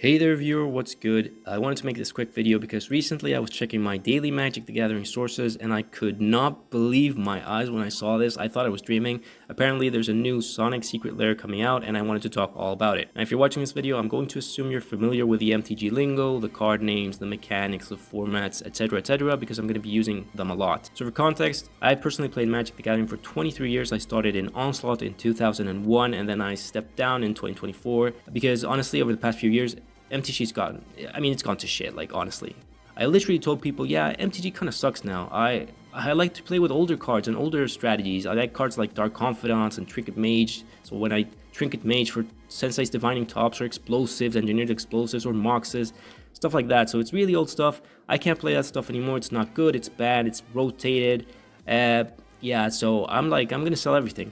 Hey there viewer, what's good? I wanted to make this quick video because recently I was checking my daily Magic the Gathering sources and I could not believe my eyes when I saw this. I thought I was dreaming. Apparently there's a new Sonic Secret Lair coming out and I wanted to talk all about it. Now if you're watching this video, I'm going to assume you're familiar with the MTG lingo, the card names, the mechanics, the formats, etc, because I'm going to be using them a lot. So for context, I personally played Magic the Gathering for 23 years. I started in Onslaught in 2001 and then I stepped down in 2024 because honestly over the past few years MTG's gotten, it's gone to shit, like, honestly. I literally told people, yeah, MTG kind of sucks now. I like to play with older cards and older strategies. I like cards like Dark Confidants and Trinket Mage. So when I Trinket Mage for Sensei's Divining Tops or Explosives, Engineered Explosives or Moxes, stuff like that. So it's really old stuff. I can't play that stuff anymore. It's not good, it's bad, it's rotated. Yeah, so I'm gonna sell everything.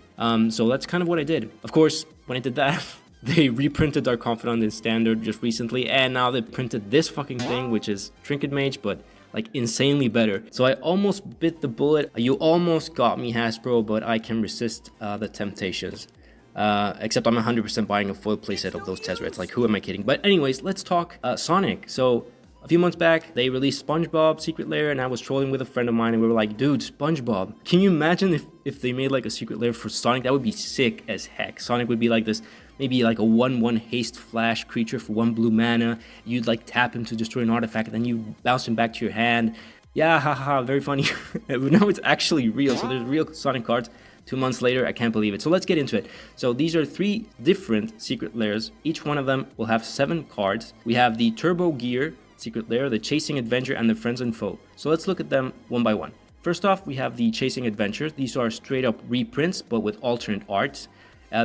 So that's kind of what I did. Of course, when I did that, they reprinted Dark Confidant in Standard just recently, and now they printed this fucking thing, which is Trinket Mage, but like insanely better. So I almost bit the bullet. You almost got me, Hasbro, but I can resist the temptations. Except I'm 100% buying a foil playset of those Tezzerets. Like, who am I kidding? But anyways, let's talk Sonic. So a few months back, they released SpongeBob Secret Lair, and I was trolling with a friend of mine, and we were like, dude, SpongeBob. Can you imagine if they made like a Secret Lair for Sonic? That would be sick as heck. Sonic would be like this, maybe like a 1/1 haste flash creature for 1 blue mana. You'd like tap him to destroy an artifact, and then you bounce him back to your hand. Yeah, haha, very funny. But now it's actually real, so there's real Sonic cards. 2 months later, I can't believe it. So let's get into it. So these are 3 different Secret Lairs. Each one of them will have 7 cards. We have the Turbo Gear Secret Lair, the Chasing Adventure, and the Friends and Foe. So let's look at them one by one. First off, we have the Chasing Adventure. These are straight up reprints, but with alternate arts.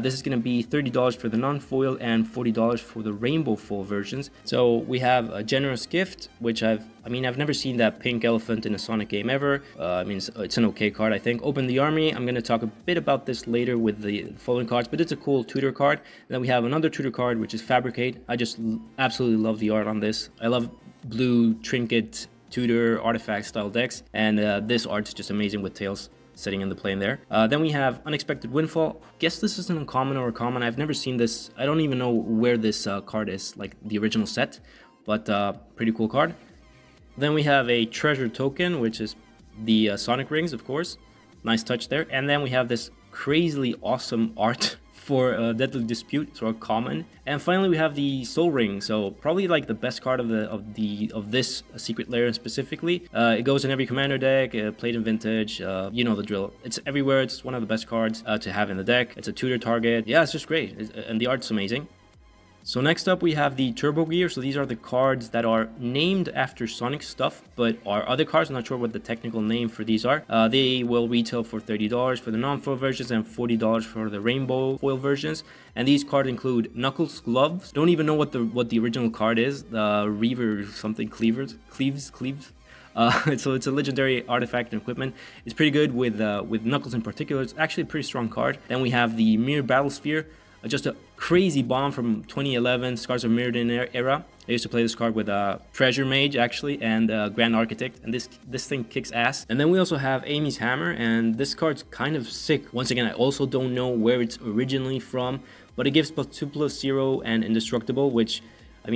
This is going to be $30 for the non-foil and $40 for the rainbow foil versions. So we have a Generous Gift, which I've never seen that pink elephant in a Sonic game ever. It's an okay card, I think. Open the Army. I'm going to talk a bit about this later with the following cards, but it's a cool tutor card. And then we have another tutor card, which is Fabricate. I just absolutely love the art on this. I love blue trinket tutor artifact style decks, and this art's just amazing with Tails sitting in the plane there. Then we have Unexpected Windfall. Guess this is an uncommon or a common. I've never seen this. I don't even know where this card is, like the original set, but pretty cool card. Then we have a Treasure Token, which is the Sonic Rings, of course. Nice touch there. And then we have this crazily awesome art for Deadly Dispute, so a common. And finally we have the Soul Ring, so probably like the best card of this Secret Lair specifically. It goes in every commander deck, played in Vintage, you know the drill. It's everywhere. It's one of the best cards to have in the deck. It's a tutor target. Yeah, it's just great, and the art's amazing. So next up we have the Turbo Gear. So these are the cards that are named after Sonic stuff, but are other cards. I'm not sure what the technical name for these are. They will retail for $30 for the non-foil versions and $40 for the rainbow foil versions. And these cards include Knuckles Gloves. Don't even know what the original card is. The Reaver something Cleaves. So it's a legendary artifact and equipment. It's pretty good with Knuckles in particular. It's actually a pretty strong card. Then we have the Mirror Battle Sphere. Just a crazy bomb from 2011 Scars of Mirrodin era. I used to play this card with Treasure Mage actually and Grand Architect, and this thing kicks ass. And then we also have Amy's Hammer, and this card's kind of sick. Once again, I also don't know where it's originally from, but it gives +2/+0 and Indestructible, which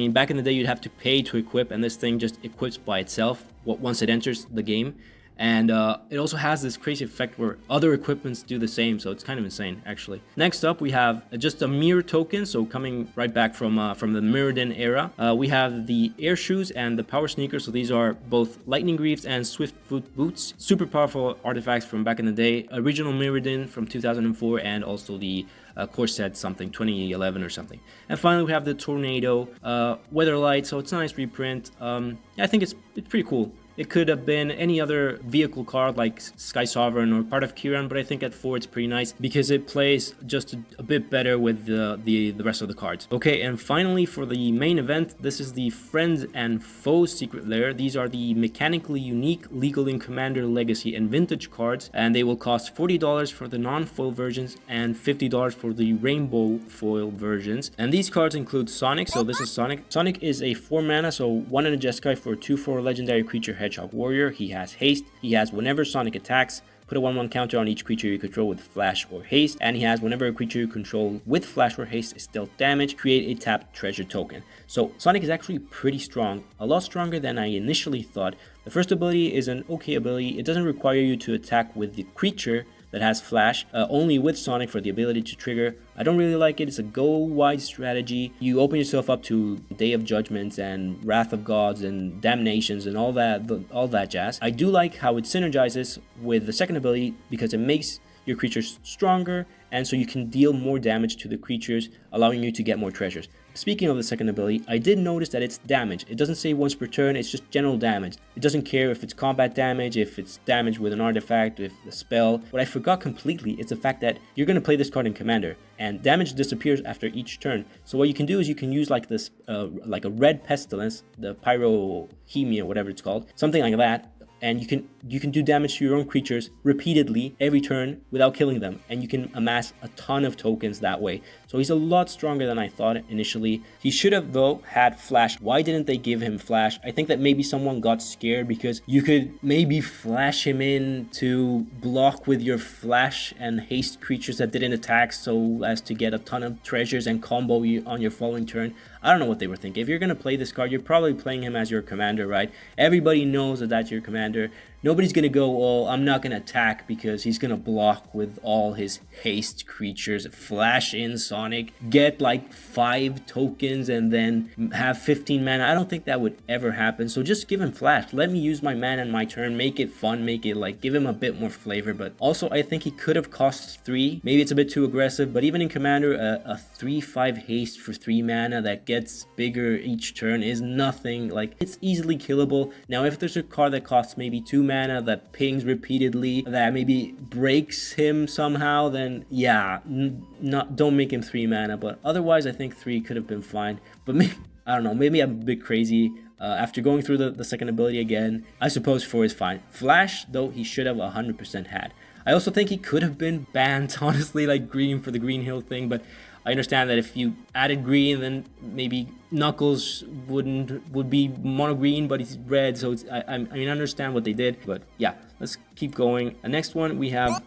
back in the day you'd have to pay to equip, and this thing just equips by itself once it enters the game. And it also has this crazy effect where other equipments do the same, so it's kind of insane, actually. Next up, we have just a Mirror Token, so coming right back from the Mirrodin era. We have the Air Shoes and the Power Sneakers, so these are both Lightning Greaves and Swift Foot Boots. Super powerful artifacts from back in the day. Original Mirrodin from 2004, and also the Corset something, 2011 or something. And finally, we have the Tornado Weatherlight, so it's a nice reprint. Yeah, I think it's pretty cool. It could have been any other vehicle card like Sky Sovereign or part of Kiran, but I think at 4 it's pretty nice because it plays just a bit better with the rest of the cards. Okay, and finally for the main event, this is the Friends and Foes Secret Lair. These are the mechanically unique Legal in Commander Legacy and Vintage cards, and they will cost $40 for the non-foil versions and $50 for the rainbow foil versions. And these cards include Sonic, so this is Sonic. Sonic is a 4 mana, so 1 in a Jeskai for a 2/4 legendary creature Hedgehog Warrior. He has haste. He has whenever Sonic attacks, put a 1/1 counter on each creature you control with flash or haste, and he has whenever a creature you control with flash or haste is dealt damage, create a tapped treasure token. So Sonic is actually pretty strong, a lot stronger than I initially thought. The first ability is an okay ability. It doesn't require you to attack with the creature that has flash, only with Sonic for the ability to trigger. I don't really like it. It's a go wide strategy. You open yourself up to Day of Judgments and Wrath of Gods and Damnations and all that jazz. I do like how it synergizes with the second ability because it makes your creatures stronger, and so you can deal more damage to the creatures, allowing you to get more treasures. Speaking of the second ability, I did notice that it's damage. It doesn't say once per turn, it's just general damage. It doesn't care if it's combat damage, if it's damage with an artifact, if a spell. What I forgot completely is the fact that you're going to play this card in Commander, and damage disappears after each turn. So what you can do is you can use like this, like a red pestilence, the pyrohemia, whatever it's called, something like that. And you can do damage to your own creatures repeatedly every turn without killing them, and you can amass a ton of tokens that way. So he's a lot stronger than I thought initially. He should have though had flash. Why didn't they give him flash? I think that maybe someone got scared because you could maybe flash him in to block with your flash and haste creatures that didn't attack, so as to get a ton of treasures and combo you on your following turn. I don't know what they were thinking. If you're going to play this card, you're probably playing him as your commander, right? Everybody knows that that's your commander. Nobody's going to go, oh, I'm not going to attack because he's going to block with all his haste creatures. Flash in Sonic, get like 5 tokens and then have 15 mana. I don't think that would ever happen. So just give him flash. Let me use my mana in my turn. Make it fun. Make it like, give him a bit more flavor. But also, I think he could have cost 3. Maybe it's a bit too aggressive. But even in Commander, a 3/5 haste for 3 mana that gets bigger each turn is nothing. Like, it's easily killable. Now, if there's a card that costs maybe 2 mana that pings repeatedly, that maybe breaks him somehow, then yeah, don't make him 3 mana. But otherwise, I think 3 could have been fine. But maybe, I don't know, maybe I'm a bit crazy. After going through the second ability again, I suppose 4 is fine. Flash, though, he should have 100% had. I also think he could have been banned, honestly, like green for the Green Hill thing, but I understand that if you added green, then maybe Knuckles would be mono green, but he's red, so it's, I mean, I understand what they did, but yeah, let's keep going. Next one, we have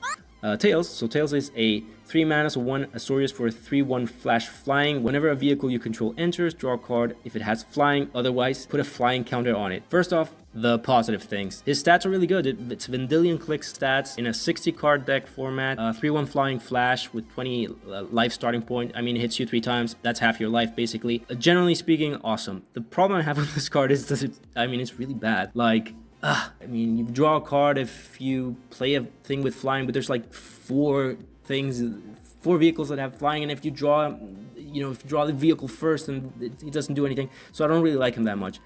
Tails. So Tails is a 3 mana, so 1 Azorius for a 3/1 flash flying. Whenever a vehicle you control enters, draw a card if it has flying, otherwise put a flying counter on it. First off, the positive things. His stats are really good. It's Vendilion Click stats in a 60 card deck format. 3/1 flying flash with 20 life starting point. I mean, it hits you 3 times. That's half your life, basically. Generally speaking, awesome. The problem I have with this card is that it's really bad. Like, I mean, you draw a card if you play a thing with flying, but there's like 4 vehicles that have flying, and if you draw the vehicle first, and it doesn't do anything. So I don't really like him that much.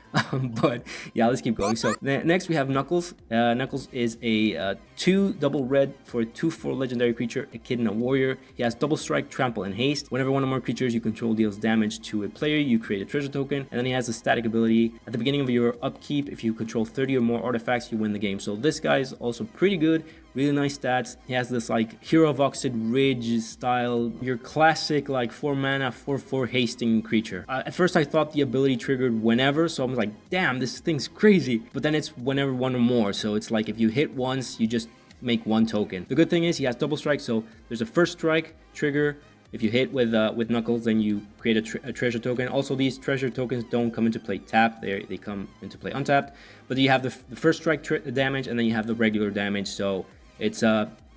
But yeah, let's keep going. So next we have Knuckles. Knuckles is a 2 double red for a 2/4 legendary creature, a kid and a warrior. He has double strike, trample, and haste. Whenever one or more creatures you control deals damage to a player, you create a treasure token. And then he has a static ability. At the beginning of your upkeep, if you control 30 or more artifacts, you win the game. So this guy is also pretty good. Really nice stats. He has this like Hero of Oxid Ridge style, your classic like 4 mana 4/4 hasting creature. At first I thought the ability triggered whenever, so I was like, damn, this thing's crazy. But then it's whenever 1 or more, so it's like if you hit once, you just make 1 token. The good thing is he has double strike, so there's a first strike trigger. If you hit with Knuckles, then you create a treasure token. Also, these treasure tokens don't come into play tapped; they come into play untapped. But you have the first strike damage, and then you have the regular damage. So it's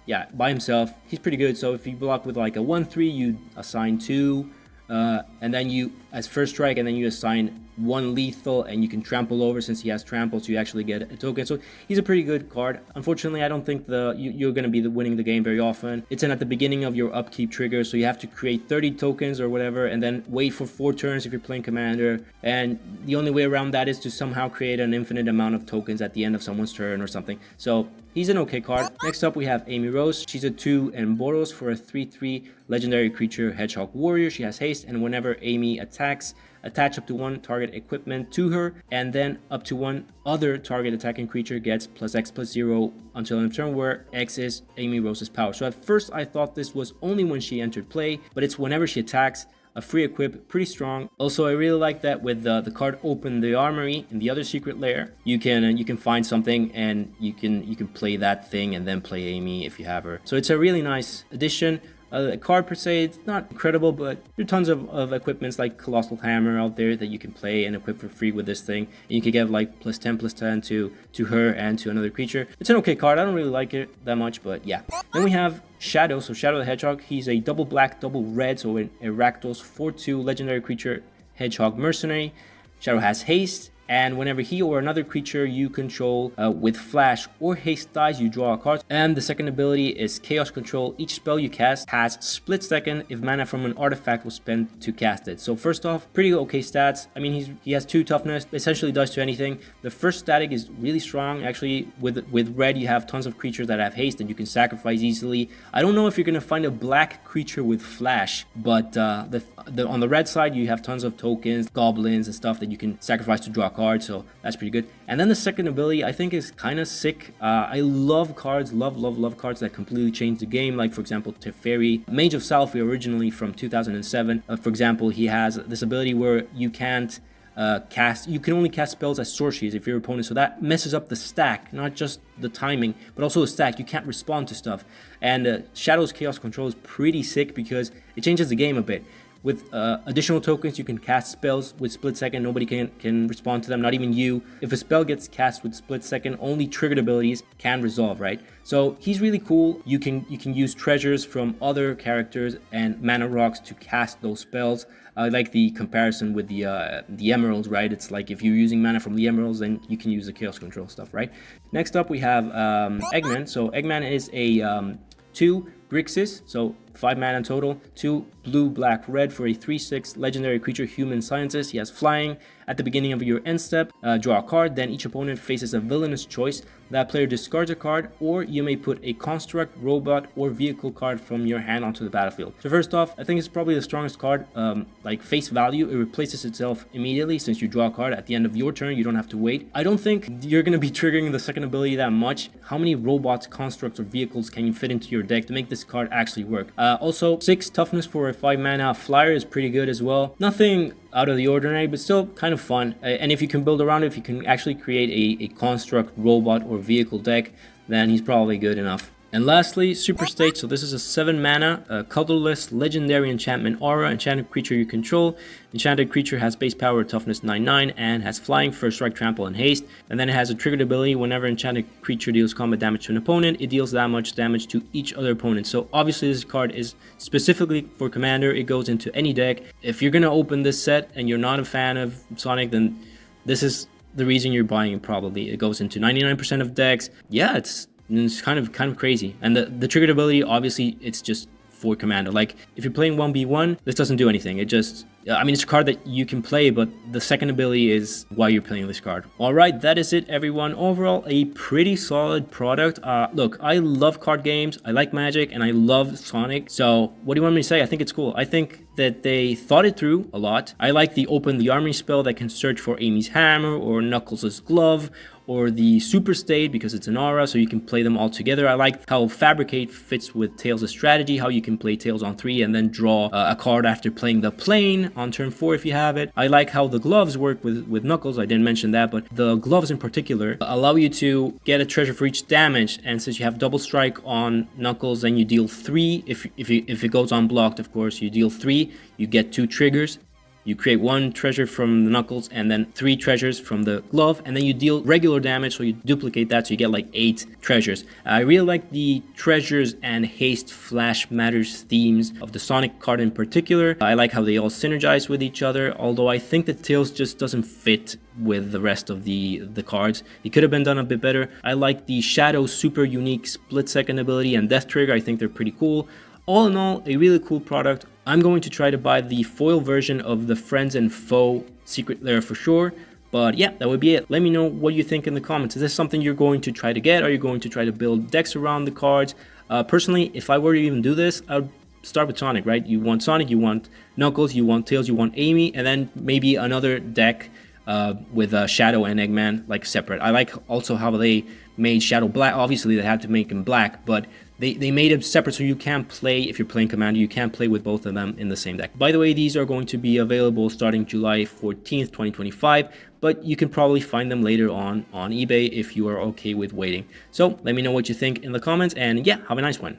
yeah, by himself, he's pretty good. So if you block with like a 1/3, you assign 2, and then you as first strike, and then you assign 1 lethal, and you can trample over since he has trample, so you actually get a token. So he's a pretty good card. Unfortunately, I don't think you're going to be winning the game very often. It's at the beginning of your upkeep trigger, so you have to create 30 tokens or whatever, and then wait for 4 turns if you're playing Commander. And the only way around that is to somehow create an infinite amount of tokens at the end of someone's turn or something. So he's an okay card. Next up, we have Amy Rose. She's a 2 and Boros for a 3/3 legendary creature, Hedgehog Warrior. She has haste, and whenever Amy attacks, attach up to 1 target equipment to her, and then up to 1 other target attacking creature gets +X+0 until end of turn, where X is Amy Rose's power. So at first I thought this was only when she entered play, but it's whenever she attacks. a free equip, pretty strong. Also, I really like that with the card Open the Armory in the other secret lair, you can find something and you can play that thing and then play Amy if you have her. So it's a really nice addition. A card per se, it's not incredible, but there are tons of equipments like Colossal Hammer out there that you can play and equip for free with this thing. And you can get like +10/+10 to her and to another creature. It's an okay card. I don't really like it that much, but yeah. Then we have Shadow. So Shadow the Hedgehog, he's a double black, double red, so an Rakdos 4/2 legendary creature Hedgehog Mercenary. Shadow has haste, and whenever he or another creature you control with flash or haste dies, you draw a card. And the second ability is Chaos Control. Each spell you cast has split second if mana from an artifact was spent to cast it. So first off, pretty okay stats. I mean, he has 2 toughness, essentially does to anything. The first static is really strong. Actually, with red you have tons of creatures that have haste and you can sacrifice easily. I don't know if you're gonna find a black creature with flash, but on the red side you have tons of tokens, goblins and stuff that you can sacrifice to draw a card, so that's pretty good. And then the second ability I think is kind of sick. I love cards, love cards that completely change the game, like for example Teferi, Mage of Salphir, originally from 2007. For example, he has this ability where you can't you can only cast spells as sorceries if your opponent, so that messes up the stack, not just the timing but also the stack. You can't respond to stuff, and Shadow's Chaos Control is pretty sick because it changes the game a bit. With additional tokens, you can cast spells with split second. Nobody can respond to them, not even you. If a spell gets cast with split second, only triggered abilities can resolve, right? So he's really cool. You can use treasures from other characters and mana rocks to cast those spells. I like the comparison with the emeralds, right? It's like if you're using mana from the emeralds, then you can use the Chaos Control stuff, right? Next up, we have Eggman. So Eggman is a 2 Grixis, so 5 mana in total, 2 blue, black, red for a 3/6 legendary creature, human scientist. He has flying. At the beginning of your end step, draw a card, then each opponent faces a villainous choice. That player discards a card, or you may put a construct, robot, or vehicle card from your hand onto the battlefield. So first off, I think it's probably the strongest card. Like face value, it replaces itself immediately since you draw a card at the end of your turn. You don't have to wait. I don't think you're going to be triggering the second ability that much. How many robots, constructs, or vehicles can you fit into your deck to make this card actually work? Also, 6 toughness for a 5 mana flyer is pretty good as well. Nothing out of the ordinary, but still kind of fun. And if you can build around it, if you can actually create a construct, robot, or vehicle deck, then he's probably good enough. And lastly, Super State. So this is a 7 mana, colorless, legendary enchantment aura. Enchanted creature you control. Enchanted creature has base power, toughness 9/9, and has flying, first strike, trample, and haste. And then it has a triggered ability. Whenever enchanted creature deals combat damage to an opponent, it deals that much damage to each other opponent. So obviously this card is specifically for Commander. It goes into any deck. If you're gonna open this set and you're not a fan of Sonic, then this is the reason you're buying it probably. It goes into 99% of decks. Yeah, it's kind of crazy. And the triggered ability, obviously it's just for Commander. Like if you're playing 1v1, this doesn't do anything. It just, I mean, it's a card that you can play, but the second ability is why you're playing this card. All right, that is it, everyone. Overall, a pretty solid product. Look, I love card games, I like Magic, and I love Sonic. So what do you want me to say? I think it's cool. I think that they thought it through a lot. I like the Open the Armory spell that can search for Amy's hammer or Knuckles' glove, or the Super State because it's an aura, so you can play them all together. I like how Fabricate fits with Tails' strategy, how you can play Tails on 3 and then draw a card after playing the plane on turn 4 if you have it. I like how the gloves work with Knuckles. I didn't mention that, but the gloves in particular allow you to get a treasure for each damage, and since you have double strike on Knuckles, then you deal 3. If it goes unblocked, of course, you deal 3, you get 2 triggers. You create 1 treasure from the Knuckles and then 3 treasures from the glove, and then you deal regular damage, so you duplicate that, so you get like 8 treasures. I really like the treasures and haste flash matters themes of the Sonic card in particular. I like how they all synergize with each other, although I think that Tails just doesn't fit with the rest of the cards. It could have been done a bit better. I like the Shadow super unique split second ability and Death Trigger. I think they're pretty cool. All in all, a really cool product. I'm going to try to buy the foil version of the Friends and Foe Secret Lair for sure. But yeah, that would be it. Let me know what you think in the comments. Is this something you're going to try to get? Are you going to try to build decks around the cards? Personally, if I were to even do this, I would start with Sonic, right? You want Sonic, you want Knuckles, you want Tails, you want Amy, and then maybe another deck with Shadow and Eggman like separate. I like also how they made Shadow black. Obviously, they had to make him black, but they made it separate, so you can't play, if you're playing Commander, you can't play with both of them in the same deck. By the way, these are going to be available starting July 14th, 2025, but you can probably find them later on eBay if you are okay with waiting. So let me know what you think in the comments, and yeah, have a nice one.